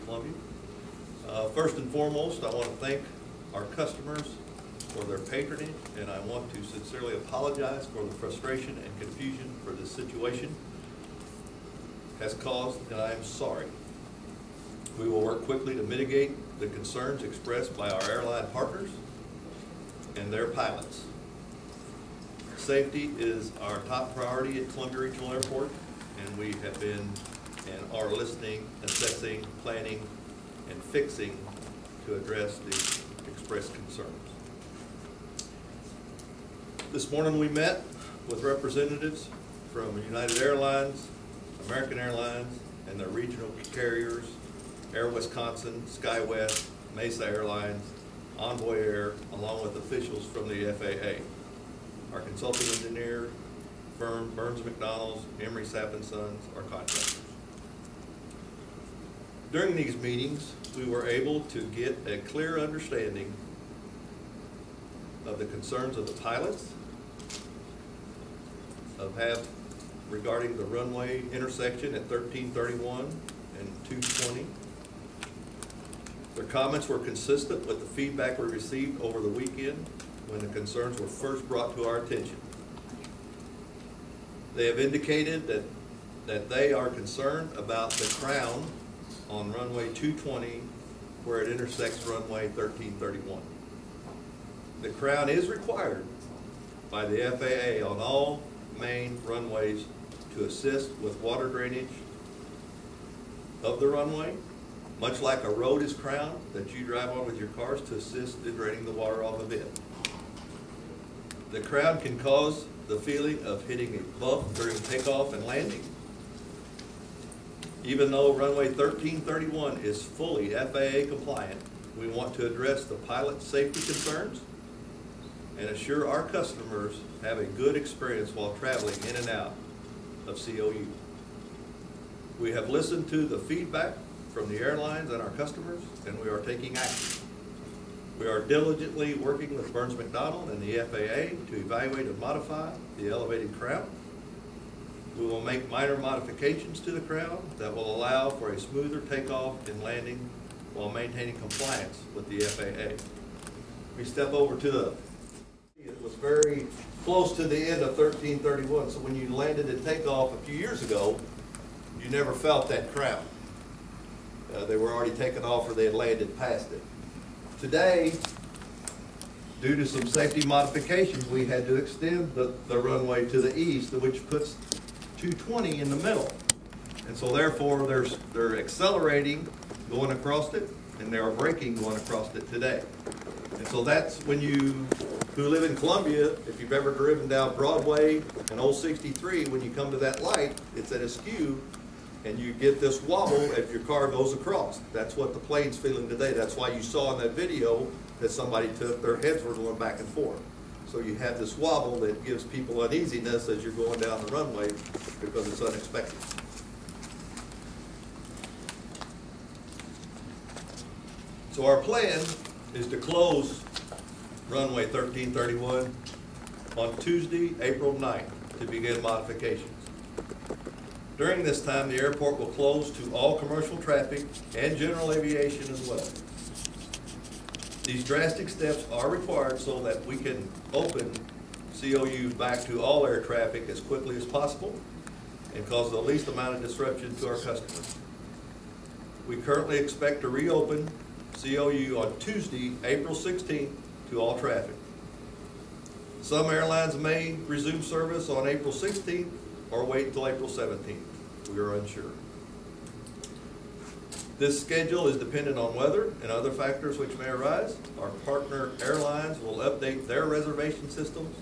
Columbia. First and foremost, I want to thank our customers for their patronage, and I want to sincerely apologize for the frustration and confusion for this situation has caused, and I am sorry. We will work quickly to mitigate the concerns expressed by our airline partners and their pilots. Safety is our top priority at Columbia Regional Airport, and we have been and are listening, assessing, planning, and fixing to address the expressed concerns. This morning we met with representatives from United Airlines, American Airlines, and their regional carriers, Air Wisconsin, SkyWest, Mesa Airlines, Envoy Air, along with officials from the FAA. Our consulting engineer firm, Burns McDonald's, Emery Sapp & Sons, are contractors. During these meetings, we were able to get a clear understanding of the concerns of the pilots, regarding the runway intersection at 1331 and 220. Their comments were consistent with the feedback we received over the weekend when the concerns were first brought to our attention. They have indicated that they are concerned about the crown on runway 220 where it intersects runway 1331. The crown is required by the FAA on all main runways to assist with water drainage of the runway, much like a road is crowned that you drive on with your cars to assist in draining the water off of it. The crown can cause the feeling of hitting a bump during takeoff and landing. Even though runway 1331 is fully FAA compliant, we want to address the pilot's safety concerns and assure our customers have a good experience while traveling in and out of COU. We have listened to the feedback from the airlines and our customers, and we are taking action. We are diligently working with Burns McDonald and the FAA to evaluate and modify the elevated crown. We will make minor modifications to the crown that will allow for a smoother takeoff and landing while maintaining compliance with the FAA. We step over to it was very close to the end of 1331, so when you landed at takeoff a few years ago, you never felt that crown. They were already taken off or they had landed past it. Today, due to some safety modifications, we had to extend the runway to the east, which puts 220 in the middle. And so therefore, they're accelerating going across it, and they are braking going across it today. And so that's when you, who live in Columbia, if you've ever driven down Broadway and Old 63, when you come to that light, it's at a skew, and you get this wobble if your car goes across. That's what the plane's feeling today. That's why you saw in that video that somebody took, their heads were going back and forth. So you have this wobble that gives people uneasiness as you're going down the runway because it's unexpected. So our plan is to close runway 1331 on Tuesday, April 9th to begin modifications. During this time, the airport will close to all commercial traffic and general aviation as well. These drastic steps are required so that we can open COU back to all air traffic as quickly as possible and cause the least amount of disruption to our customers. We currently expect to reopen COU on Tuesday, April 16th to all traffic. Some airlines may resume service on April 16th or wait until April 17th. We are unsure. This schedule is dependent on weather and other factors which may arise. Our partner airlines will update their reservation systems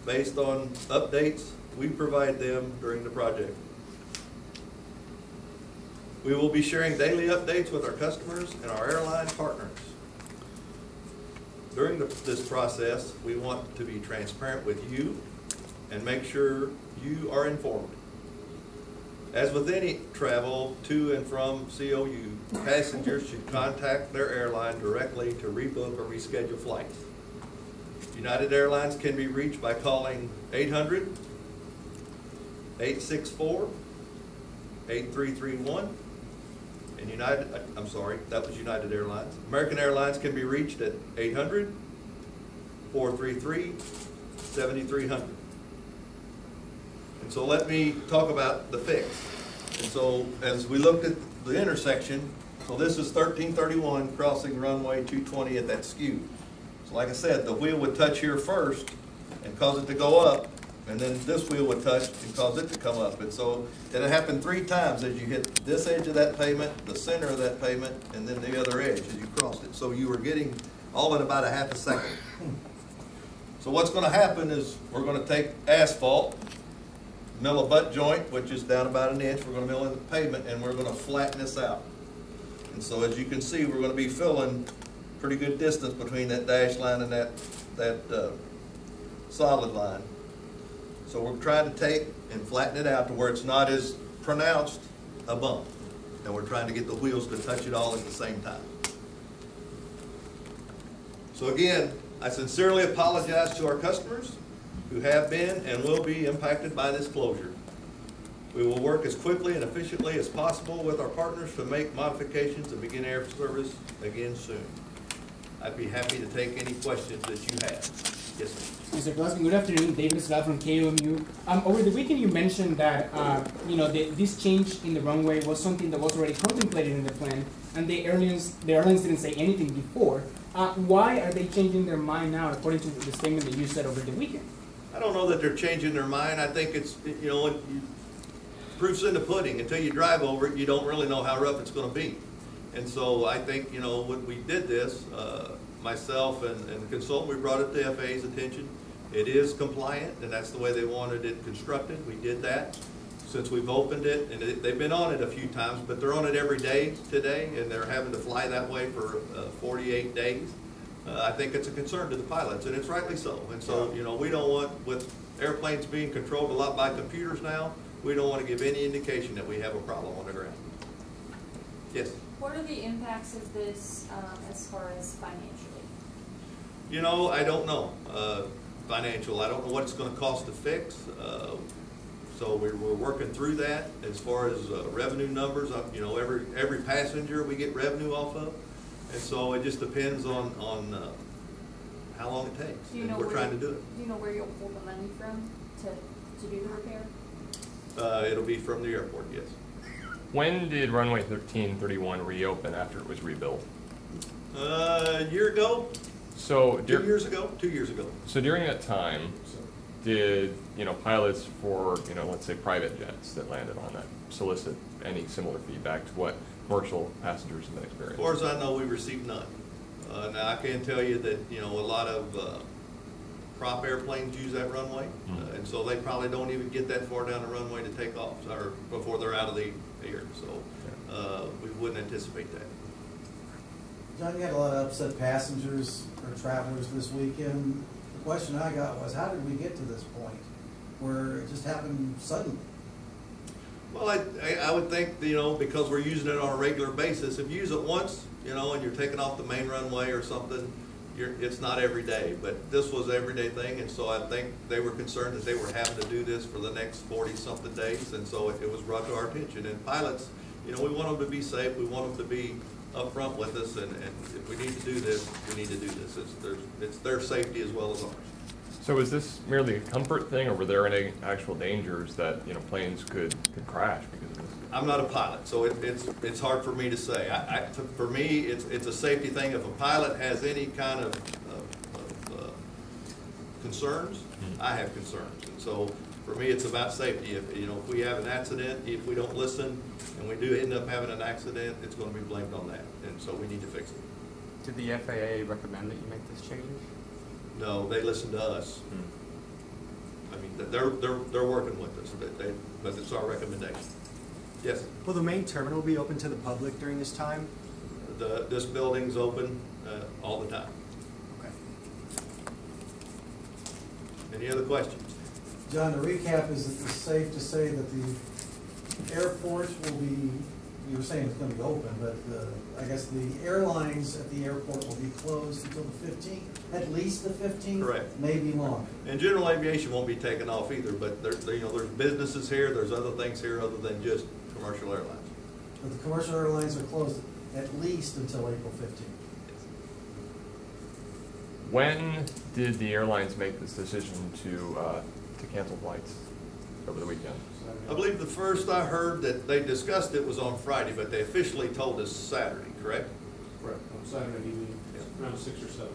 based on updates we provide them during the project. We will be sharing daily updates with our customers and our airline partners. During this process, we want to be transparent with you and make sure you are informed. As with any travel to and from COU, passengers should contact their airline directly to rebook or reschedule flights. United Airlines can be reached by calling 800-864-8331 And I'm sorry, that was United Airlines. American Airlines can be reached at 800-433-7300. And so let me talk about the fix. And so as we looked at the intersection, so this is 1331 crossing runway 220 at that skew. So like I said, the wheel would touch here first and cause it to go up, and then this wheel would touch and cause it to come up. And so it happened 3 times as you hit this edge of that pavement, the center of that pavement, and then the other edge as you crossed it. So you were getting all in about a half a second. So what's going to happen is we're going to take asphalt, mill a butt joint, which is down about an inch. We're going to mill in the pavement, and we're going to flatten this out. And so as you can see, we're going to be filling pretty good distance between that dash line and that solid line. So we're trying to take and flatten it out to where it's not as pronounced a bump. And we're trying to get the wheels to touch it all at the same time. So again, I sincerely apologize to our customers who have been and will be impacted by this closure. We will work as quickly and efficiently as possible with our partners to make modifications and begin air service again soon. I'd be happy to take any questions that you have. Yes, sir. Mr. Glascock, good afternoon. David Scott from KOMU. Over the weekend, you mentioned that this change in the runway was something that was already contemplated in the plan, and the airlines didn't say anything before. Why are they changing their mind now, according to the statement that you said over the weekend? I don't know that they're changing their mind. I think it's, proof's in the pudding. Until you drive over it, you don't really know how rough it's going to be. And so I think, when we did this, myself and the consultant, we brought it to FAA's attention. It is compliant, and that's the way they wanted it constructed. We did that since we've opened it, and they've been on it a few times, but they're on it every day today, and they're having to fly that way for 48 days. I think it's a concern to the pilots, and it's rightly so. And so, we don't want, with airplanes being controlled a lot by computers now, we don't want to give any indication that we have a problem on the ground. Yes? What are the impacts of this as far as financially? I don't know. Financial, I don't know what it's going to cost to fix. So we're working through that. As far as revenue numbers, every passenger we get revenue off of. And so it just depends on how long it takes. And we're trying to do it. Do you know where you'll pull the money from to do the repair? It'll be from the airport, yes. When did runway 1331 reopen after it was rebuilt? A year ago. So 2 years ago. 2 years ago. So during that time, did pilots for let's say private jets that landed on that solicit any similar feedback to what commercial passengers have been experiencing? As far as I know, we received none. Now I can tell you that a lot of prop airplanes use that runway, and so they probably don't even get that far down the runway to take off, or before they're out of the air. So we wouldn't anticipate that. John, you had a lot of upset passengers or travelers this weekend. The question I got was, how did we get to this point where it just happened suddenly? Well, I would think, because we're using it on a regular basis, if you use it once, and you're taking off the main runway or something, it's not every day. But this was an everyday thing, and so I think they were concerned that they were having to do this for the next 40-something days, and so it was brought to our attention. And pilots, we want them to be safe. We want them to be upfront with us, and if we need to do this, we need to do this. It's their safety as well as ours. So is this merely a comfort thing, or were there any actual dangers that planes could crash because of this? I'm not a pilot, so it's hard for me to say. For me, it's a safety thing. If a pilot has any kind of concerns, I have concerns, and so for me, it's about safety. If we have an accident, if we don't listen, and we do end up having an accident, it's going to be blamed on that, and so we need to fix it. Did the FAA recommend that you make this change? No, they listen to us. I mean, they're working with us, but it's our recommendation. Yes? Will the main terminal be open to the public during this time? This building's open all the time. Okay. Any other questions? John, to recap, is it safe to say that the airport will be, you were saying it's going to be open, but I guess the airlines at the airport will be closed until the 15th, at least the 15th? Correct. Maybe longer. And general aviation won't be taken off either, but there's businesses here, there's other things here other than just commercial airlines. But the commercial airlines are closed at least until April 15th. When did the airlines make this decision to cancel flights over the weekend? I believe the first I heard that they discussed it was on Friday, but they officially told us Saturday, correct? Correct, on Saturday evening, Yeah. around 6 or 7.